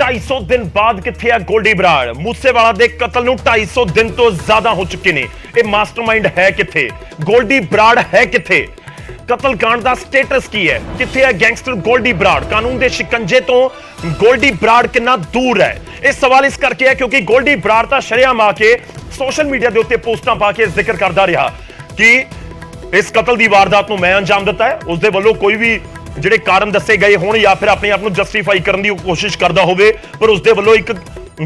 250 दिन बाद किथे है गोल्डी बराड़? मूसेवाला दे कतल नूं 250 दिन तो ज्यादा हो चुके ने। ये मास्टरमाइंड है किथे? गोल्डी बराड़ है किथे? कतल कांड दा स्टेटस की है? किथे है गैंगस्टर गोल्डी बराड़? कानून दे शिकंजे तो गोल्डी बराड़ कितना दूर है? इस सवाल इस करके है क्योंकि गोल्डी बराड़ ता शरेआम आके सोशल मीडिया दे उत्ते पोस्टां पा के जिक्र करदा रहा कि इस कतल दी वारदात नूं मैं अंजाम दिता है। उसदे वल्लों कोई भी ਜਿਹੜੇ ਕਾਰਨ ਦੱਸੇ ਗਏ ਹੋਣ ਜਾਂ ਫਿਰ ਆਪਣੇ ਆਪ ਨੂੰ ਜਸਟੀਫਾਈ ਕਰਨ ਦੀ ਕੋਸ਼ਿਸ਼ ਕਰਦਾ ਹੋਵੇ, ਪਰ ਉਸਦੇ ਵੱਲੋਂ ਇੱਕ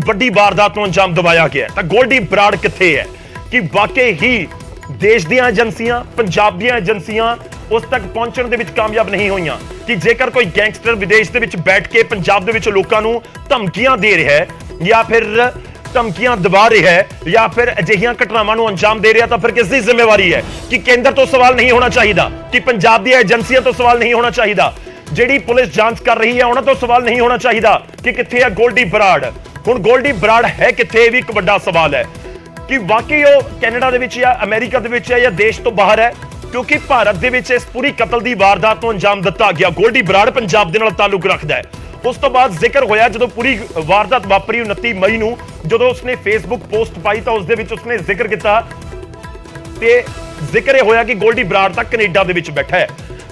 ਵੱਡੀ ਵਾਰਦਾਤ ਨੂੰ ਅੰਜਾਮ ਦਿਵਾਇਆ ਗਿਆ। ਤਾਂ ਗੋਲਡੀ ਬਰਾੜ ਕਿੱਥੇ ਹੈ? ਕਿ ਵਾਕਈ ਹੀ ਦੇਸ਼ ਦੀਆਂ ਏਜੰਸੀਆਂ, ਪੰਜਾਬ ਦੀਆਂ ਏਜੰਸੀਆਂ ਉਸ ਤੱਕ ਪਹੁੰਚਣ ਦੇ ਵਿੱਚ ਕਾਮਯਾਬ ਨਹੀਂ ਹੋਈਆਂ ਕਿ ਜੇਕਰ ਕੋਈ ਗੈਂਗਸਟਰ ਵਿਦੇਸ਼ ਦੇ ਵਿੱਚ ਬੈਠ ਕੇ ਪੰਜਾਬ ਦੇ ਵਿੱਚ ਲੋਕਾਂ ਨੂੰ ਧਮਕੀਆਂ ਦੇ ਰਿਹਾ ਹੈ ਜਾਂ ਫਿਰ ਧਮਕੀਆਂ ਦਬਾ ਰਿਹਾ ਹੈ ਜਾਂ ਫਿਰ ਅਜਿਹੀਆਂ ਘਟਨਾਵਾਂ ਨੂੰ ਅੰਜਾਮ ਦੇ ਰਿਹਾ, ਤਾਂ ਫਿਰ ਕਿਸ ਦੀ ਜ਼ਿੰਮੇਵਾਰੀ ਹੈ? ਕਿ ਕੇਂਦਰ ਤੋਂ ਸਵਾਲ ਨਹੀਂ ਹੋਣਾ ਚਾਹੀਦਾ? ਕਿ ਪੰਜਾਬ ਦੀਆਂ ਏਜੰਸੀਆਂ ਤੋਂ ਸਵਾਲ ਨਹੀਂ ਹੋਣਾ ਚਾਹੀਦਾ? ਜਿਹੜੀ ਪੁਲਿਸ ਜਾਂਚ ਕਰ ਰਹੀ ਹੈ ਉਹਨਾਂ ਤੋਂ ਸਵਾਲ ਨਹੀਂ ਹੋਣਾ ਚਾਹੀਦਾ ਕਿ ਕਿੱਥੇ ਹੈ ਗੋਲਡੀ ਬਰਾੜ? ਹੁਣ ਗੋਲਡੀ ਬਰਾੜ ਹੈ ਕਿੱਥੇ? ਇਹ ਵੀ ਇੱਕ ਵੱਡਾ ਸਵਾਲ ਹੈ ਕਿ ਵਾਕਈ ਉਹ ਕੈਨੇਡਾ ਦੇ ਵਿੱਚ ਜਾਂ ਅਮਰੀਕਾ ਦੇ ਵਿੱਚ ਹੈ ਜਾਂ ਦੇਸ਼ ਤੋਂ ਬਾਹਰ ਹੈ, ਕਿਉਂਕਿ ਭਾਰਤ ਦੇ ਵਿੱਚ ਇਸ ਪੂਰੀ ਕਤਲ ਦੀ ਵਾਰਦਾਤ ਨੂੰ ਅੰਜਾਮ ਦਿੱਤਾ ਗਿਆ। ਗੋਲਡੀ ਬਰਾੜ ਪੰਜਾਬ ਦੇ ਨਾਲ ਤਾਲੁਕ ਰੱਖਦਾ ਹੈ। ਉਸ ਤੋਂ ਬਾਅਦ ਜ਼ਿਕਰ ਹੋਇਆ ਜਦੋਂ ਪੂਰੀ ਵਾਰਦਾਤ ਵਾਪਰੀ 29 ਮਈ ਨੂੰ, ਜਦੋਂ ਉਸਨੇ ਫੇਸਬੁੱਕ ਪੋਸਟ ਪਾਈ ਤਾਂ ਉਸ ਦੇ ਵਿੱਚ ਉਸਨੇ ਜ਼ਿਕਰ ਕੀਤਾ ਤੇ ਜ਼ਿਕਰ ਇਹ ਹੋਇਆ ਕਿ ਗੋਲਡੀ ਬਰਾੜ ਤਾਂ ਕੈਨੇਡਾ ਦੇ ਵਿੱਚ ਬੈਠਾ ਹੈ।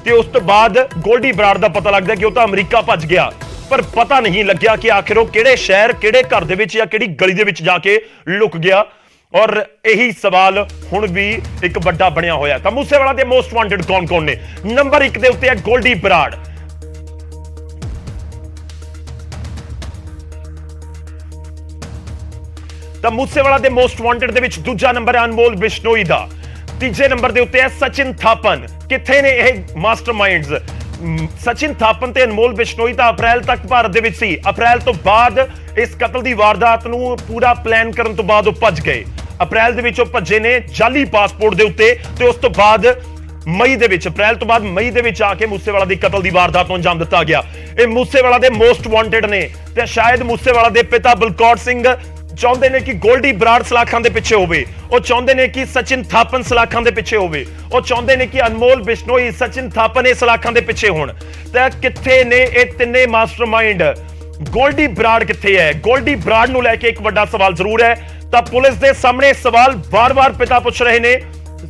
ਤੇ ਉਸ ਤੋਂ ਬਾਅਦ ਗੋਲਡੀ ਬਰਾੜ ਦਾ ਪਤਾ ਲੱਗਦਾ ਕਿ ਉਹ ਤਾਂ ਅਮਰੀਕਾ ਭੱਜ ਗਿਆ, ਪਰ ਪਤਾ ਨਹੀਂ ਲੱਗਿਆ ਕਿ ਆਖਿਰ ਉਹ ਕਿਹੜੇ ਸ਼ਹਿਰ, ਕਿਹੜੇ ਘਰ ਦੇ ਵਿੱਚ ਜਾਂ ਕਿਹੜੀ ਗਲੀ ਦੇ ਵਿੱਚ ਜਾ ਕੇ ਲੁਕ ਗਿਆ। ਔਰ ਇਹੀ ਸਵਾਲ ਹੁਣ ਵੀ ਇੱਕ ਵੱਡਾ ਬਣਿਆ ਹੋਇਆ। ਤਾਂ ਮੂਸੇਵਾਲਾ ਦੇ ਮੋਸਟ ਵਾਂਟਡ ਕੌਣ ਨੇ? ਨੰਬਰ 1 ਦੇ ਉੱਤੇ ਹੈ ਗੋਲਡੀ ਬਰਾੜ। ਤਾਂ ਮੂਸੇਵਾਲਾ ਦੇ ਮੋਸਟ ਵਾਂਟਡ ਦੇ ਵਿੱਚ ਦੂਜਾ ਨੰਬਰ ਹੈ ਅਨਮੋਲ ਬਿਸ਼ਨੋਈ ਦਾ। ਤੀਜੇ ਨੰਬਰ ਦੇ ਉੱਤੇ ਹੈ ਸਚਿਨ ਥਾਪਨ। ਕਿੱਥੇ ਨੇ ਇਹ ਮਾਸਟਰਮਾਈਂਡਸ? ਸਚਿਨ ਥਾਪਨ ਤੇ ਅਨਮੋਲ ਬਿਸ਼ਨੋਈ ਤਾਂ ਅਪ੍ਰੈਲ ਤੱਕ ਭਾਰਤ ਦੇ ਵਿੱਚ ਸੀ। ਅਪ੍ਰੈਲ ਤੋਂ ਬਾਅਦ ਇਸ ਕਤਲ ਦੀ ਵਾਰਦਾਤ ਨੂੰ ਪੂਰਾ ਪਲਾਨ ਕਰਨ ਤੋਂ ਬਾਅਦ ਉਹ ਭੱਜ ਗਏ। ਅਪ੍ਰੈਲ ਦੇ ਵਿੱਚ ਉਹ ਭੱਜੇ ਨੇ ਜਾਲੀ ਪਾਸਪੋਰਟ ਦੇ ਉੱਤੇ, ਤੇ ਉਸ ਤੋਂ ਬਾਅਦ ਮਈ ਦੇ ਵਿੱਚ, ਅਪ੍ਰੈਲ ਤੋਂ ਬਾਅਦ ਮਈ ਦੇ ਵਿੱਚ ਆ ਕੇ ਮੂਸੇਵਾਲਾ ਦੀ ਕਤਲ ਦੀ ਵਾਰਦਾਤ ਨੂੰ ਅੰਜਾਮ ਦਿੱਤਾ ਗਿਆ। ਇਹ ਮੂਸੇਵਾਲਾ ਦੇ ਮੋਸਟ ਵਾਂਟਡ ਨੇ ਤੇ ਸ਼ਾਇਦ ਮੂਸੇਵਾਲਾ ਦੇ ਪਿਤਾ ਬਲਕੌਰ ਸਿੰਘ ਚਾਹੁੰਦੇ ਨੇ ਕਿ ਗੋਲਡੀ ਬਰਾੜ ਸਲਾਖਾਂ ਦੇ ਪਿੱਛੇ ਹੋਵੇ। ਉਹ ਚਾਹੁੰਦੇ ਨੇ ਕਿ ਸਚਿਨ ਥਾਪਨ ਸਲਾਖਾਂ ਦੇ ਪਿੱਛੇ ਹੋਵੇ। ਉਹ ਚਾਹੁੰਦੇ ਨੇ ਕਿ ਅਨਮੋਲ ਬਿਸ਼ਨੋਈ, ਸਚਿਨ ਥਾਪਨ ਇਹ ਸਲਾਖਾਂ ਦੇ ਪਿੱਛੇ ਹੋਣ। ਤਾਂ ਕਿੱਥੇ ਨੇ ਇਹ ਤਿੰਨੇ ਮਾਸਟਰਮਾਈਂਡ? ਗੋਲਡੀ ਬਰਾੜ ਕਿੱਥੇ ਹੈ? ਗੋਲਡੀ ਬਰਾੜ ਨੂੰ ਲੈ ਕੇ ਇੱਕ ਵੱਡਾ ਸਵਾਲ ਜ਼ਰੂਰ ਹੈ। ਤਾਂ ਪੁਲਿਸ ਦੇ ਸਾਹਮਣੇ ਸਵਾਲ ਵਾਰ-ਵਾਰ ਪਿਤਾ ਪੁੱਛ ਰਹੇ ਨੇ,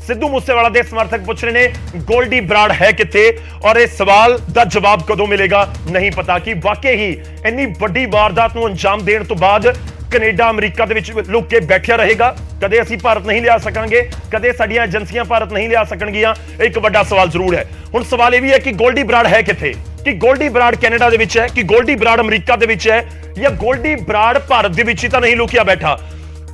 ਸਿੱਧੂ ਮੂਸੇਵਾਲਾ ਦੇ ਸਮਰਥਕ ਪੁੱਛ ਰਹੇ ਨੇ ਗੋਲਡੀ ਬਰਾੜ ਹੈ ਕਿੱਥੇ? ਔਰ ਇਸ ਸਵਾਲ ਦਾ ਜਵਾਬ ਕਦੋਂ ਮਿਲੇਗਾ ਨਹੀਂ ਪਤਾ। ਕਿ ਵਾਕਈ ਹੀ ਇੰਨੀ ਵੱਡੀ ਵਾਰਦਾਤ ਨੂੰ ਅੰਜਾਮ ਦੇਣ ਤੋਂ ਬਾਅਦ ਕੈਨੇਡਾ, ਅਮਰੀਕਾ ਦੇ ਵਿੱਚ ਲੁਕ ਕੇ ਬੈਠਿਆ ਰਹੇਗਾ? ਕਦੇ ਅਸੀਂ ਭਾਰਤ ਨਹੀਂ ਲਿਆ ਸਕਾਂਗੇ, ਕਦੇ ਸਾਡੀਆਂ ਏਜੰਸੀਆਂ ਭਾਰਤ ਨਹੀਂ ਲਿਆ ਸਕਣਗੀਆਂ। ਇੱਕ ਵੱਡਾ ਸਵਾਲ ਜ਼ਰੂਰ ਹੈ। ਹੁਣ ਸਵਾਲ ਇਹ ਵੀ ਹੈ ਕਿ ਗੋਲਡੀ ਬਰਾੜ ਹੈ ਕਿੱਥੇ? ਕਿ ਗੋਲਡੀ ਬਰਾੜ ਕੈਨੇਡਾ ਦੇ ਵਿੱਚ ਹੈ? ਕਿ ਗੋਲਡੀ ਬਰਾੜ ਅਮਰੀਕਾ ਦੇ ਵਿੱਚ ਹੈ? ਜਾਂ ਗੋਲਡੀ ਬਰਾੜ ਭਾਰਤ ਦੇ ਵਿੱਚ ਹੀ ਤਾਂ ਨਹੀਂ ਲੁਕਿਆ ਬੈਠਾ?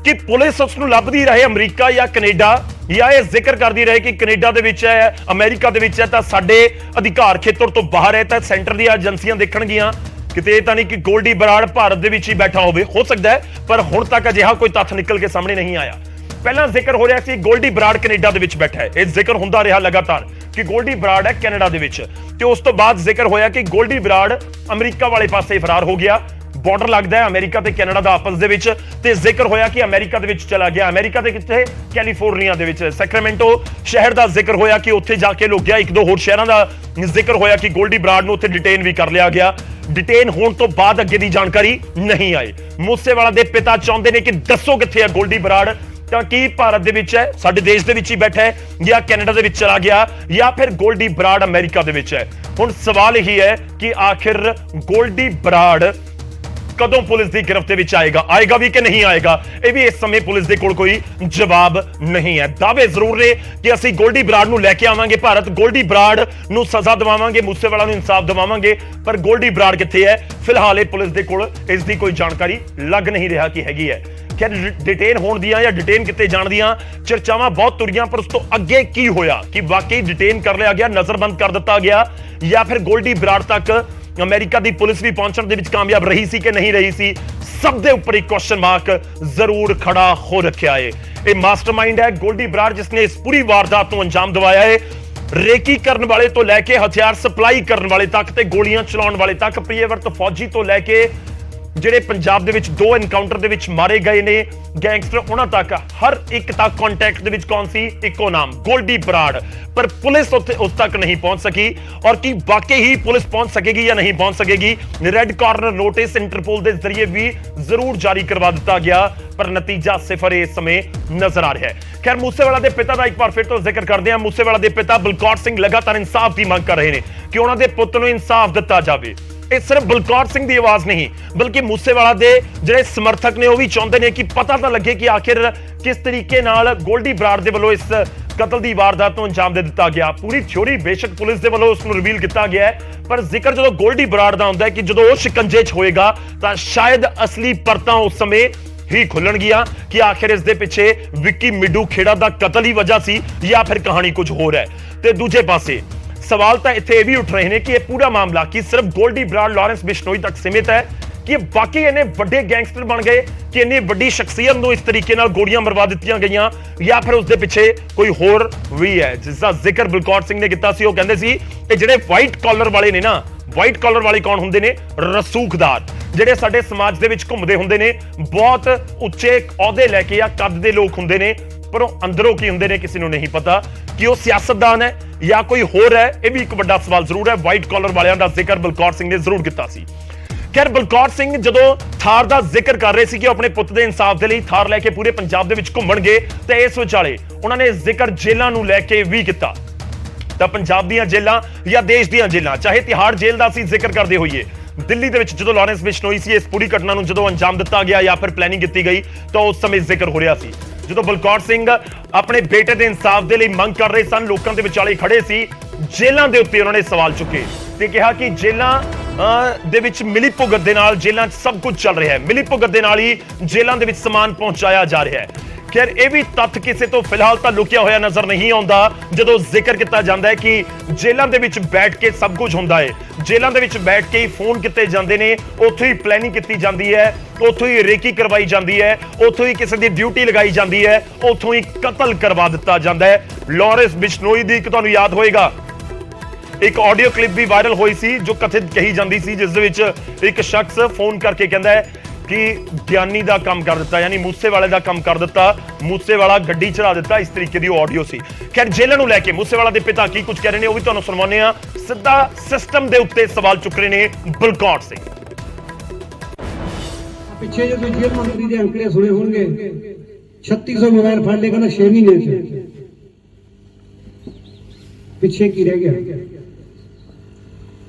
ਕਿ ਪੁਲਿਸ ਉਸ ਨੂੰ ਲੱਭਦੀ ਰਹੇ ਅਮਰੀਕਾ ਜਾਂ ਕੈਨੇਡਾ, ਜਾਂ ਇਹ ਜ਼ਿਕਰ ਕਰਦੀ ਰਹੇ ਕਿ ਕੈਨੇਡਾ ਦੇ ਵਿੱਚ ਹੈ, ਅਮਰੀਕਾ ਦੇ ਵਿੱਚ ਹੈ ਤਾਂ ਸਾਡੇ ਅਧਿਕਾਰ ਖੇਤਰ ਤੋਂ ਬਾਹਰ ਹੈ, ਤਾਂ ਸੈਂਟਰ ਦੀਆਂ ਏਜੰਸੀਆਂ ਦੇਖਣਗੀਆਂ। ਕਿਤੇ ਇਹ ਤਾਂ ਨਹੀਂ ਕਿ ਗੋਲਡੀ ਬਰਾੜ ਭਾਰਤ ਦੇ ਵਿੱਚ ਹੀ ਬੈਠਾ ਹੋਵੇ। ਹੋ ਸਕਦਾ ਹੈ, ਪਰ ਹੁਣ ਤੱਕ ਅਜਿਹਾ ਕੋਈ ਤੱਥ ਨਿਕਲ ਕੇ ਸਾਹਮਣੇ ਨਹੀਂ ਆਇਆ। ਪਹਿਲਾਂ ਜ਼ਿਕਰ ਹੋ ਰਿਹਾ ਸੀ ਗੋਲਡੀ ਬਰਾੜ ਕੈਨੇਡਾ ਦੇ ਵਿੱਚ ਬੈਠਾ ਹੈ। ਇਹ ਜ਼ਿਕਰ ਹੁੰਦਾ ਰਿਹਾ ਲਗਾਤਾਰ ਕਿ ਗੋਲਡੀ ਬਰਾੜ ਹੈ ਕੈਨੇਡਾ ਦੇ ਵਿੱਚ, ਤੇ ਉਸ ਤੋਂ ਬਾਅਦ ਜ਼ਿਕਰ ਹੋਇਆ ਕਿ ਗੋਲਡੀ ਬਰਾੜ ਅਮਰੀਕਾ ਵਾਲੇ ਪਾਸੇ ਫਰਾਰ ਹੋ ਗਿਆ। ਬਾਰਡਰ ਲੱਗਦਾ ਹੈ ਅਮਰੀਕਾ ਤੇ ਕੈਨੇਡਾ ਦਾ ਆਪਸ ਦੇ ਵਿੱਚ, ਤੇ ਜ਼ਿਕਰ ਹੋਇਆ ਕਿ ਅਮਰੀਕਾ ਦੇ ਵਿੱਚ ਚਲਾ ਗਿਆ। ਅਮਰੀਕਾ ਦੇ ਕਿੱਥੇ? ਕੈਲੀਫੋਰਨੀਆ ਦੇ ਵਿੱਚ ਸੈਕਰਾਮੈਂਟੋ ਸ਼ਹਿਰ ਦਾ ਜ਼ਿਕਰ ਹੋਇਆ ਕਿ ਉੱਥੇ ਜਾ ਕੇ ਲੁਕ ਗਿਆ। ਇੱਕ ਦੋ ਹੋਰ ਸ਼ਹਿਰਾਂ ਦਾ ਜ਼ਿਕਰ ਹੋਇਆ ਕਿ ਗੋਲਡੀ ਬਰਾੜ ਨੂੰ ਉੱਥੇ ਡਿਟੇਨ ਵੀ ਕਰ ਲਿਆ ਗਿਆ। ਡਿਟੇਨ ਹੋਣ ਤੋਂ ਬਾਅਦ ਅੱਗੇ ਦੀ ਜਾਣਕਾਰੀ ਨਹੀਂ ਆਈ। ਮੂਸੇਵਾਲਾ ਦੇ ਪਿਤਾ ਚਾਹੁੰਦੇ ਨੇ ਕਿ ਦੱਸੋ ਕਿੱਥੇ ਹੈ ਗੋਲਡੀ ਬਰਾੜ? ਤਾਂ ਕੀ ਭਾਰਤ ਦੇ ਵਿੱਚ ਹੈ, ਸਾਡੇ ਦੇਸ਼ ਦੇ ਵਿੱਚ ਹੀ ਬੈਠਾ ਹੈ, ਜਾਂ ਕੈਨੇਡਾ ਦੇ ਵਿੱਚ ਚਲਾ ਗਿਆ, ਜਾਂ ਫਿਰ ਗੋਲਡੀ ਬਰਾੜ ਅਮਰੀਕਾ ਦੇ ਵਿੱਚ ਹੈ? ਹੁਣ ਸਵਾਲ ਇਹੀ ਹੈ ਕਿ ਆਖਿਰ ਗੋਲਡੀ ਬਰਾੜ ਕਦੋਂ ਪੁਲਿਸ ਦੀ ਗਿਰਫਤ ਦੇ ਵਿੱਚ ਆਏਗਾ ਵੀ ਕਿ ਨਹੀਂ ਆਏਗਾ? ਇਹ ਵੀ ਇਸ ਸਮੇਂ ਪੁਲਿਸ ਦੇ ਕੋਲ ਕੋਈ ਜਵਾਬ ਨਹੀਂ ਹੈ। ਦਾਅਵੇ ਜ਼ਰੂਰ ਨੇ ਕਿ ਅਸੀਂ ਗੋਲਡੀ ਬਰਾੜ ਨੂੰ ਲੈ ਕੇ ਆਵਾਂਗੇ ਭਾਰਤ, ਗੋਲਡੀ ਬਰਾੜ ਨੂੰ ਸਜ਼ਾ ਦਿਵਾਵਾਂਗੇ, ਮੂਸੇਵਾਲਾ ਨੂੰ ਇਨਸਾਫ ਦਿਵਾਵਾਂਗੇ, ਪਰ ਗੋਲਡੀ ਬਰਾੜ ਕਿੱਥੇ ਹੈ? ਫਿਲਹਾਲ ਇਹ ਪੁਲਿਸ ਦੇ ਕੋਲ ਇਸ ਦੀ ਕੋਈ ਜਾਣਕਾਰੀ ਲੱਗ ਨਹੀਂ ਰਿਹਾ ਕਿ ਹੈਗੀ ਹੈ। ਖੈਰ, ਡਿਟੇਨ ਹੋਣ ਦੀਆਂ ਜਾਂ ਡਿਟੇਨ ਕਿਤੇ ਜਾਣ ਦੀਆਂ ਚਰਚਾਵਾਂ ਬਹੁਤ ਤੁਰੀਆਂ, ਪਰ ਉਸ ਤੋਂ ਅੱਗੇ ਕੀ ਹੋਇਆ? ਕਿ ਵਾਕਈ ਡਿਟੇਨ ਕਰ ਲਿਆ ਗਿਆ, ਨਜ਼ਰਬੰਦ ਕਰ ਦਿੱਤਾ ਗਿਆ, ਜਾਂ ਫਿਰ ਗੋਲਡੀ ਬਰਾੜ ਤੱਕ ਅਮਰੀਕਾ ਦੀ ਪੁਲਿਸ ਵੀ ਪਹੁੰਚਣ ਦੇ ਵਿੱਚ ਕਾਮਯਾਬ ਰਹੀ ਸੀ ਕਿ ਨਹੀਂ ਰਹੀ ਸੀ? ਸਭ ਦੇ ਉੱਪਰ ਇੱਕ ਕੁਐਸਚਨ ਮਾਰਕ ਜ਼ਰੂਰ ਖੜਾ ਹੋ ਰੱਖਿਆ ਹੈ। ਇਹ ਮਾਸਟਰਮਾਈਂਡ ਹੈ ਗੋਲਡੀ ਬਰਾੜ, ਜਿਸਨੇ ਇਸ ਪੂਰੀ ਵਾਰਦਾਤ ਨੂੰ ਅੰਜਾਮ ਦਿਵਾਇਆ ਹੈ। ਰੇਕੀ ਕਰਨ ਵਾਲੇ ਤੋਂ ਲੈ ਕੇ ਹਥਿਆਰ ਸਪਲਾਈ ਕਰਨ ਵਾਲੇ ਤੱਕ ਤੇ ਗੋਲੀਆਂ ਚਲਾਉਣ ਵਾਲੇ ਤੱਕ, ਪ੍ਰਿਯਵਰਤ ਫੌਜੀ ਤੋਂ ਲੈ ਕੇ ਜਿਹੜੇ ਪੰਜਾਬ ਦੇ ਵਿੱਚ 2 ਐਨਕਾਊਂਟਰ ਦੇ ਵਿੱਚ ਮਾਰੇ ਗਏ ਨੇ ਗੈਂਗਸਟਰ, ਉਹਨਾਂ ਤੱਕ ਹਰ ਇੱਕ ਤੱਕ ਕੰਟੈਕਟ ਦੇ ਵਿੱਚ ਕੌਣ ਸੀ? ਇੱਕੋ ਨਾਮ, ਗੋਲਡੀ ਬਰਾੜ। ਪਰ ਪੁਲਿਸ ਉੱਥੇ ਉਸ ਤੱਕ ਨਹੀਂ ਪਹੁੰਚ ਸਕੀ। ਔਰ ਕੀ ਵਾਕਈ ਹੀ ਪੁਲਿਸ ਪਹੁੰਚ ਸਕੇਗੀ ਜਾਂ ਨਹੀਂ ਪਹੁੰਚ ਸਕੇਗੀ? ਰੈੱਡ ਕਾਰਨਰ ਨੋਟਿਸ ਇੰਟਰਪੋਲ ਦੇ ਜ਼ਰੀਏ ਵੀ ਜ਼ਰੂਰ ਜਾਰੀ ਕਰਵਾ ਦਿੱਤਾ ਗਿਆ, ਪਰ ਨਤੀਜਾ ਸਿਫਰ ਇਸ ਸਮੇਂ ਨਜ਼ਰ ਆ ਰਿਹਾ ਹੈ। ਖੈਰ, ਮੂਸੇਵਾਲਾ ਦੇ ਪਿਤਾ ਦਾ ਇੱਕ ਵਾਰ ਫਿਰ ਤੋਂ ਜ਼ਿਕਰ ਕਰਦੇ ਹਾਂ। ਮੂਸੇਵਾਲਾ ਦੇ ਪਿਤਾ ਬਲਕੌਰ ਸਿੰਘ ਲਗਾਤਾਰ ਇਨਸਾਫ ਦੀ ਮੰਗ ਕਰ ਰਹੇ ਨੇ ਕਿ ਉਹਨਾਂ ਦੇ ਪੁੱਤ ਨੂੰ ਇਨਸਾਫ ਦਿੱਤਾ ਜਾਵੇ। ਇਹ ਸਿਰਫ ਬਲਕੌਰ ਸਿੰਘ ਦੀ ਆਵਾਜ਼ ਨਹੀਂ, ਬਲਕਿ ਮੂਸੇਵਾਲਾ ਦੇ ਜਿਹੜੇ ਸਮਰਥਕ ਨੇ ਉਹ ਵੀ ਚਾਹੁੰਦੇ ਨੇ ਕਿ ਪਤਾ ਤਾਂ ਲੱਗੇ ਕਿ ਆਖਿਰ ਕਿਸ ਤਰੀਕੇ ਨਾਲ ਗੋਲਡੀ ਬਰਾੜ ਦੇ ਵੱਲੋਂ ਇਸ ਕਤਲ ਦੀ ਵਾਰਦਾਤ ਨੂੰ ਅੰਜਾਮ ਦੇ ਦਿੱਤਾ ਗਿਆ। ਪੂਰੀ ਥਿਉਰੀ ਬੇਸ਼ੱਕ ਪੁਲਿਸ ਦੇ ਵੱਲੋਂ ਉਸ ਨੂੰ ਰਿਵੀਲ ਕੀਤਾ ਗਿਆ ਹੈ, ਪਰ ਜ਼ਿਕਰ ਜਦੋਂ ਗੋਲਡੀ ਬਰਾੜ ਦਾ ਹੁੰਦਾ ਹੈ ਕਿ ਜਦੋਂ ਉਹ ਸ਼ਿਕੰਜੇ 'ਚ ਹੋਏਗਾ ਤਾਂ ਸ਼ਾਇਦ ਅਸਲੀ ਪਰਤਾਂ ਉਸ ਸਮੇਂ ਹੀ ਖੁੱਲਣਗੀਆਂ ਕਿ ਆਖਿਰ ਇਸ ਦੇ ਪਿੱਛੇ ਵਿੱਕੀ ਮਿੱਡੂ ਖੇੜਾ ਦਾ ਕਤਲ ਹੀ ਵਜ੍ਹਾ ਸੀ ਜਾਂ ਫਿਰ ਕਹਾਣੀ ਕੁਝ ਹੋਰ ਹੈ। ਤੇ ਦੂਜੇ ਪਾਸੇ ਸਵਾਲ ਤਾਂ ਇੱਥੇ ਇਹ ਵੀ ਉੱਠ ਰਹੇ ਨੇ ਕਿ ਇਹ ਪੂਰਾ ਮਾਮਲਾ ਕੀ ਸਿਰਫ ਗੋਲਡੀ ਬਰਾੜ, ਲਾਰੈਂਸ ਬਿਸ਼ਨੋਈ ਤੱਕ ਸੀਮਿਤ ਹੈ ਕਿ ਵਾਕਈ ਇਹਨੇ ਵੱਡੇ ਗੈਂਗਸਟਰ ਬਣ ਗਏ ਕਿ ਇੰਨੀ ਵੱਡੀ ਸ਼ਖਸੀਅਤ ਨੂੰ ਇਸ ਤਰੀਕੇ ਨਾਲ ਗੋਲੀਆਂ ਮਰਵਾ ਦਿੱਤੀਆਂ ਗਈਆਂ, ਜਾਂ ਫਿਰ ਉਸ ਦੇ ਪਿੱਛੇ ਕੋਈ ਹੋਰ ਵੀ ਹੈ? ਜਿਸ ਦਾ ਜ਼ਿਕਰ ਬਲਕੌਰ ਸਿੰਘ ਨੇ ਕੀਤਾ ਸੀ, ਉਹ ਕਹਿੰਦੇ ਸੀ ਇਹ ਜਿਹੜੇ ਵਾਈਟ ਕਾਲਰ ਵਾਲੇ ਨੇ ਨਾ, ਵਾਈਟ ਕਾਲਰ ਵਾਲੇ ਕੌਣ ਹੁੰਦੇ ਨੇ? ਰਸੂਖਦਾਰ, ਜਿਹੜੇ ਸਾਡੇ ਸਮਾਜ ਦੇ ਵਿੱਚ ਘੁੰਮਦੇ ਹੁੰਦੇ ਨੇ, ਬਹੁਤ ਉੱਚੇ ਅਹੁਦੇ ਲੈ ਕੇ ਜਾਂ ਕੱਦ ਦੇ ਲੋਕ ਹੁੰਦੇ ਨੇ, ਪਰ ਉਹ ਅੰਦਰੋਂ ਕੀ ਹੁੰਦੇ ਨੇ ਕਿਸੇ ਨੂੰ ਨਹੀਂ ਪਤਾ ਕਿ ਉਹ ਸਿਆਸਤਦਾਨ ਹੈ ਜਾਂ ਕੋਈ ਹੋਰ ਹੈ। ਇਹ ਵੀ ਇੱਕ ਵੱਡਾ ਸਵਾਲ ਜ਼ਰੂਰ ਹੈ। ਵਾਈਟ ਕਾਲਰ ਵਾਲਿਆਂ ਦਾ ਜ਼ਿਕਰ ਬਲਕੌਰ ਸਿੰਘ ਨੇ ਜ਼ਰੂਰ ਕੀਤਾ ਸੀ। ਖੈਰ, ਬਲਕੌਰ ਸਿੰਘ ਜਦੋਂ ਥਾਰ ਦਾ ਜ਼ਿਕਰ ਕਰ ਰਹੇ ਸੀ ਕਿ ਉਹ ਆਪਣੇ ਪੁੱਤ ਦੇ ਇਨਸਾਫ ਦੇ ਲਈ ਥਾਰ ਲੈ ਕੇ ਪੂਰੇ ਪੰਜਾਬ ਦੇ ਵਿੱਚ ਘੁੰਮਣਗੇ, ਤੇ ਇਸ ਵਿਚਾਲੇ ਉਹਨਾਂ ਨੇ ਜ਼ਿਕਰ ਜੇਲ੍ਹਾਂ ਨੂੰ ਲੈ ਕੇ ਵੀ ਕੀਤਾ। ਤਾਂ ਪੰਜਾਬ ਦੀਆਂ ਜੇਲ੍ਹਾਂ ਜਾਂ ਦੇਸ਼ ਦੀਆਂ ਜੇਲ੍ਹਾਂ, ਚਾਹੇ ਤਿਹਾੜ ਜੇਲ੍ਹ ਦਾ ਅਸੀਂ ਜ਼ਿਕਰ ਕਰਦੇ ਹੋਈਏ, ਦਿੱਲੀ ਦੇ ਵਿੱਚ ਜਦੋਂ ਲਾਰੈਂਸ ਬਿਸ਼ਨੋਈ ਸੀ ਇਸ ਪੂਰੀ ਘਟਨਾ ਨੂੰ ਜਦੋਂ ਅੰਜਾਮ ਦਿੱਤਾ ਗਿਆ ਜਾਂ ਫਿਰ ਪਲੈਨਿੰਗ ਕੀਤੀ ਗਈ, ਤਾਂ ਉਸ ਸਮੇਂ ਜ਼ਿਕਰ ਹੋ ਰਿਹਾ ਸੀ ਜਦੋਂ ਬਲਕੌਰ ਸਿੰਘ ਆਪਣੇ ਬੇਟੇ ਦੇ ਇਨਸਾਫ ਦੇ ਲਈ ਮੰਗ ਕਰ ਰਹੇ ਸਨ, ਲੋਕਾਂ ਦੇ ਵਿਚਾਲੇ ਖੜੇ ਸੀ। ਜੇਲ੍ਹਾਂ ਦੇ ਉੱਤੇ ਉਹਨਾਂ ਨੇ ਸਵਾਲ ਚੁੱਕੇ ਤੇ ਕਿਹਾ ਕਿ ਜੇਲ੍ਹਾਂ ਦੇ ਵਿੱਚ ਮਿਲੀ ਭੁਗਤ ਦੇ ਨਾਲ ਜੇਲ੍ਹਾਂ 'ਚ ਸਭ ਕੁਝ ਚੱਲ ਰਿਹਾ ਹੈ, ਮਿਲੀ ਭੁਗਤ ਦੇ ਨਾਲ ਹੀ ਜੇਲ੍ਹਾਂ ਦੇ ਵਿੱਚ ਸਮਾਨ ਪਹੁੰਚਾਇਆ ਜਾ ਰਿਹਾ ਹੈ। ਖੈਰ, ਇਹ ਵੀ ਤੱਥ ਕਿਸੇ ਤੋਂ ਫਿਲਹਾਲ ਤਾਂ ਲੁਕਿਆ ਹੋਇਆ ਨਜ਼ਰ ਨਹੀਂ ਆਉਂਦਾ ਜਦੋਂ ਜ਼ਿਕਰ ਕੀਤਾ ਜਾਂਦਾ ਹੈ ਕਿ ਜੇਲ੍ਹਾਂ ਦੇ ਵਿੱਚ ਬੈਠ ਕੇ ਸਭ ਕੁਝ ਹੁੰਦਾ ਹੈ, ਜੇਲ੍ਹਾਂ ਦੇ ਵਿੱਚ ਬੈਠ ਕੇ ਹੀ ਫੋਨ ਕੀਤੇ ਜਾਂਦੇ ਨੇ, ਉੱਥੋਂ ਹੀ ਪਲੈਨਿੰਗ ਕੀਤੀ ਜਾਂਦੀ ਹੈ, ਉੱਥੋਂ ਹੀ ਰੇਕੀ ਕਰਵਾਈ ਜਾਂਦੀ ਹੈ, ਉੱਥੋਂ ਹੀ ਕਿਸੇ ਦੀ ਡਿਊਟੀ ਲਗਾਈ ਜਾਂਦੀ ਹੈ, ਉੱਥੋਂ ਹੀ ਕਤਲ ਕਰਵਾ ਦਿੱਤਾ ਜਾਂਦਾ ਹੈ। ਲਾਰੈਂਸ ਬਿਸ਼ਨੋਈ ਦੀ ਇੱਕ ਤੁਹਾਨੂੰ ਯਾਦ ਹੋਏਗਾ ਇੱਕ ਆਡੀਓ ਕਲਿੱਪ ਵੀ ਵਾਇਰਲ ਹੋਈ ਸੀ ਜੋ ਕਥਿਤ ਕਹੀ ਜਾਂਦੀ ਸੀ, ਜਿਸ ਦੇ ਵਿੱਚ ਇੱਕ ਸ਼ਖਸ ਫੋਨ ਕਰਕੇ ਕਹਿੰਦਾ ਹੈ ਕਿ ਗਿਆਨੀ ਦਾ ਕੰਮ ਕਰ ਦਿੱਤਾ, ਯਾਨੀ ਮੂਸੇਵਾਲੇ ਦਾ ਕੰਮ ਕਰ ਦਿੱਤਾ, ਮੂਸੇਵਾਲਾ ਗੱਡੀ ਚੜਾ ਦਿੱਤਾ, ਇਸ ਤਰੀਕੇ ਦੀ ਆਡੀਓ ਸੀ। ਖੈਰ, ਜੇਲ੍ਹਾਂ ਨੂੰ ਲੈ ਕੇ ਮੂਸੇਵਾਲਾ ਦੇ ਪਿਤਾ ਕੀ ਕੁਝ ਕਹਿ ਰਹੇ ਨੇ ਉਹ ਵੀ ਤੁਹਾਨੂੰ ਸੁਣਾਉਂਦੇ ਆ। ਸਿੱਧਾ ਸਿਸਟਮ ਦੇ ਉੱਤੇ ਸਵਾਲ ਚੁੱਕ ਰਹੇ ਨੇ ਬਲਕੌਰ ਸਿੰਘ। ਪਿੱਛੇ ਜੋ ਜੇਲ੍ਹ ਮੰਤਰੀ ਦੇ ਅੰਕੜੇ ਸੁਣੇ ਹੋਣਗੇ, 3600 ਮੋਬਾਈਲ ਫੜ ਲੇਗਾ ਨਾ 6 ਮਹੀਨੇ ਚ, ਪਿੱਛੇ ਕੀ ਰਹਿ ਗਿਆ?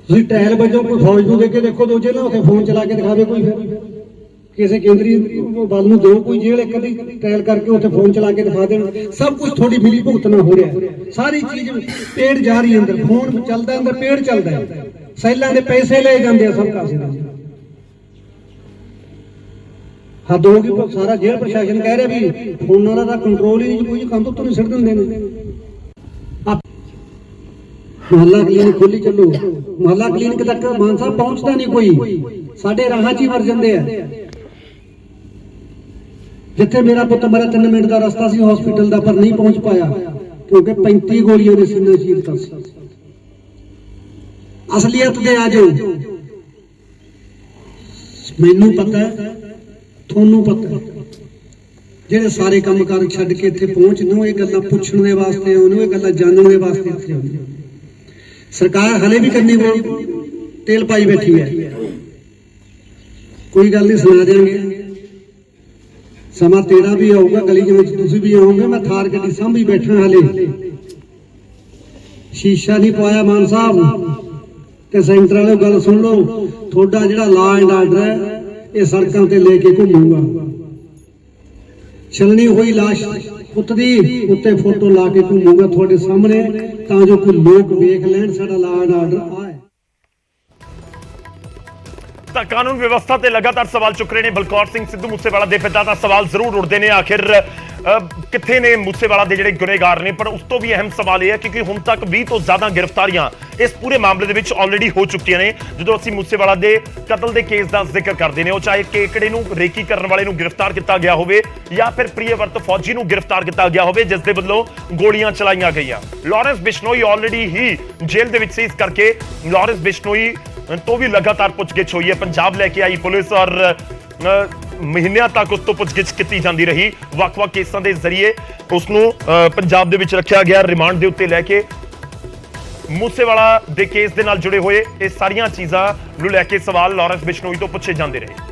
ਤੁਸੀਂ ਟ੍ਰਾਇਲ ਵਜੋਂ ਕੋਈ ਫੌਜ ਨੂੰ ਦੇ ਕੇ ਦੇਖੋ, ਦੋ ਜੇਲ੍ਹਾਂ ਉੱਥੇ ਫੋਨ ਚਲਾ ਕੇ ਦਿਖਾਵੇ ਕੋਈ, ਫਿਰ ਕਿਸੇ ਕੇਂਦਰੀ ਬਲ ਨੂੰ ਦਿਓ ਕੋਈ ਜੇਲ੍ਹ ਇੱਕ ਅੱਧੀ ਟ੍ਰਾਇਲ ਕਰਕੇ ਉੱਥੇ ਫੋਨ ਚਲਾ ਕੇ ਦਿਖਾ ਦੇਣ। ਸਭ ਕੁਝ ਥੋੜੀ ਮਿਲੀ ਭੁਗਤ ਨਾਲ ਹੋ ਰਿਹਾ, ਸਾਰੀ ਚੀਜ਼ ਪੇੜ ਜਾ ਰਹੀ ਹੈ, ਅੰਦਰ ਫੋਨ ਚੱਲਦਾ, ਅੰਦਰ ਪੇੜ ਚੱਲਦਾ ਹੈ, ਸੈਲਾਂ ਦੇ ਪੈਸੇ ਲਏ ਜਾਂਦੇ ਆ, ਸਭ ਕਾਸੇ ਦਾ ਹੱਦ ਹੋ ਗਈ। ਸਾਰਾ ਜੇਲ੍ਹ ਪ੍ਰਸ਼ਾਸਨ ਕਹਿ ਰਿਹਾ ਵੀ ਫੋਨਾਂ ਦਾ ਤਾਂ ਕੰਟਰੋਲ ਹੀ ਨਹੀਂ, ਕੋਈ ਕੰਧ ਉੱਤੋਂ ਨਹੀਂ ਸਿੱਟ ਦਿੰਦੇ ਨੇ। ਮੁਹੱਲਾ ਕਲੀਨਿਕ ਖੋਲੀ ਚੱਲੋ, ਮੁਹੱਲਾ ਕਲੀਨਿਕ ਤੱਕ ਮਾਨ ਸਾਹਿਬ ਪਹੁੰਚਦਾ ਨਹੀਂ ਕੋਈ, ਸਾਡੇ ਰਾਹਾਂ 'ਚ ਹੀ ਵਰ ਜਾਂਦੇ ਆ। ਜਿੱਥੇ ਮੇਰਾ ਪੁੱਤ ਮਰਿਆ 3 ਮਿੰਟ ਦਾ ਰਸਤਾ ਸੀ ਹਸਪੀਟਲ ਦਾ, ਪਰ ਨਹੀਂ ਪਹੁੰਚ ਪਾਇਆ ਕਿਉਂਕਿ 35 ਗੋਲੀਆਂ ਦੇ ਸੀਨੇ ਚੀਰਤਾ ਸੀ। ਅਸਲੀਅਤ ਦੇ ਆ ਜਾਓ, ਮੈਨੂੰ ਪਤਾ, ਤੁਹਾਨੂੰ ਪਤਾ, ਜਿਹੜੇ ਸਾਰੇ ਕੰਮ ਕਾਰ ਛੱਡ ਕੇ ਇੱਥੇ ਪਹੁੰਚ ਨੂੰ, ਇਹ ਗੱਲਾਂ ਪੁੱਛਣ ਦੇ ਵਾਸਤੇ ਉਹਨੂੰ, ਇਹ ਗੱਲਾਂ ਜਾਣਨ ਦੇ ਵਾਸਤੇ ਇੱਥੇ ਆਉਂਦੇ। ਸਰਕਾਰ ਹਲੇ ਵੀ ਕੰਨੀ ਕੋਲ ਤੇਲ ਪਾਈ ਬੈਠੀ ਹੈ, ਕੋਈ ਗੱਲ ਨਹੀਂ, ਸੁਣਾ ਦੇਣਗੇ, ਸਮਾਂ ਤੇਰਾ ਵੀ ਆਊਗਾ, ਗਲੀ ਦੇ ਵਿੱਚ ਤੁਸੀਂ ਵੀ ਆਓਗੇ, ਮੈਂ ਥਾਰ ਗੱਡੀ ਸਾਂਭੀ ਬੈਠਾ, ਹਲੇ ਸ਼ੀਸ਼ਾ ਨਹੀਂ ਪਵਾਇਆ ਮਾਨ ਸਾਹਿਬ। ਤੇ ਸੈਂਟਰ ਵਾਲੇ ਗੱਲ ਸੁਣ ਲਓ, ਤੁਹਾਡਾ ਜਿਹੜਾ ਲਾ ਐਂਡ ਆਰਡਰ ਹੈ ਇਹ ਸੜਕਾਂ ਤੇ ਲੈ ਕੇ ਘੁੰਮੂਗਾ, ਛਲਣੀ ਹੋਈ ਲਾਸ਼ ਪੁੱਤ ਦੀ ਉੱਤੇ ਫੋਟੋ ਲਾ ਕੇ ਘੁੰਮੂਗਾ ਤੁਹਾਡੇ ਸਾਹਮਣੇ, ਤਾਂ ਜੋ ਕੋਈ ਲੋਕ ਵੇਖ ਲੈਣ ਸਾਡਾ ਲਾ ਐਂਡ ਆਰਡਰ ਆ। ਤਾਂ ਕਾਨੂੰਨ ਵਿਵਸਥਾ ਤੇ ਲਗਾਤਾਰ ਸਵਾਲ ਚੁੱਕ ਰਹੇ ਨੇ ਬਲਕੌਰ ਸਿੰਘ ਸਿੱਧੂ ਮੂਸੇਵਾਲਾ ਦੇ ਪਿਤਾ। ਦਾ ਸਵਾਲ ਜ਼ਰੂਰ ਉੱਠਦੇ ਨੇ ਆਖਿਰ ਕਿੱਥੇ ਨੇ ਮੂਸੇਵਾਲਾ ਦੇ ਜਿਹੜੇ ਗੁਨੇਗਾਰ ਨੇ, ਪਰ ਉਸ ਤੋਂ ਵੀ ਅਹਿਮ ਸਵਾਲ ਇਹ ਹੈ ਕਿਉਂਕਿ ਹੁਣ ਤੱਕ 20 ਤੋਂ ਜ਼ਿਆਦਾ ਗ੍ਰਿਫਤਾਰੀਆਂ ਇਸ ਪੂਰੇ ਮਾਮਲੇ ਦੇ ਵਿੱਚ ਆਲਰੇਡੀ ਹੋ ਚੁੱਕੀਆਂ ਨੇ। ਜਦੋਂ ਅਸੀਂ ਮੂਸੇਵਾਲਾ ਦੇ ਕਤਲ ਦੇ ਕੇਸ ਦਾ ਜ਼ਿਕਰ ਕਰਦੇ ਨੇ, ਉਹ ਚਾਹੇ ਕੇਕੜੇ ਨੂੰ ਰੇਕੀ ਕਰਨ ਵਾਲੇ ਨੂੰ ਗ੍ਰਿਫਤਾਰ ਕੀਤਾ ਗਿਆ ਹੋਵੇ ਜਾਂ ਫਿਰ ਪ੍ਰਿਯਵਰਤ ਫੌਜੀ ਨੂੰ ਗ੍ਰਿਫਤਾਰ ਕੀਤਾ ਗਿਆ ਹੋਵੇ ਜਿਸ ਦੇ ਵੱਲੋਂ ਗੋਲੀਆਂ ਚਲਾਈਆਂ ਗਈਆਂ। ਲਾਰੈਂਸ ਬਿਸ਼ਨੋਈ ਆਲਰੇਡੀ ਹੀ ਜੇਲ੍ਹ ਦੇ ਵਿੱਚ ਸੀ, ਇਸ ਕਰਕੇ ਲਾਰੈਂਸ ਬਿਸ਼ਨੋਈ ਤੋਂ ਵੀ ਲਗਾਤਾਰ ਪੁੱਛਗਿੱਛ ਹੋਈ ਹੈ। ਪੰਜਾਬ ਲੈ ਕੇ ਆਈ ਪੁਲਿਸ ਔਰ ਮਹੀਨਿਆਂ ਤੱਕ ਉਸ ਤੋਂ ਪੁੱਛਗਿੱਛ ਕੀਤੀ ਜਾਂਦੀ ਰਹੀ। ਵੱਖ-ਵੱਖ ਕੇਸਾਂ ਦੇ ਜ਼ਰੀਏ ਉਸ ਨੂੰ ਪੰਜਾਬ ਦੇ ਵਿੱਚ ਰੱਖਿਆ ਗਿਆ ਰਿਮਾਂਡ ਦੇ ਉੱਤੇ ਲੈ ਕੇ। ਮੂਸੇਵਾਲਾ ਦੇ ਕੇਸ ਦੇ ਨਾਲ ਜੁੜੇ ਹੋਏ ਇਹ ਸਾਰੀਆਂ ਚੀਜ਼ਾਂ ਨੂੰ ਲੈ ਕੇ ਸਵਾਲ ਲਾਰੈਂਸ ਬਿਸ਼ਨੋਈ ਤੋਂ ਪੁੱਛੇ ਜਾਂਦੇ ਰਹੇ।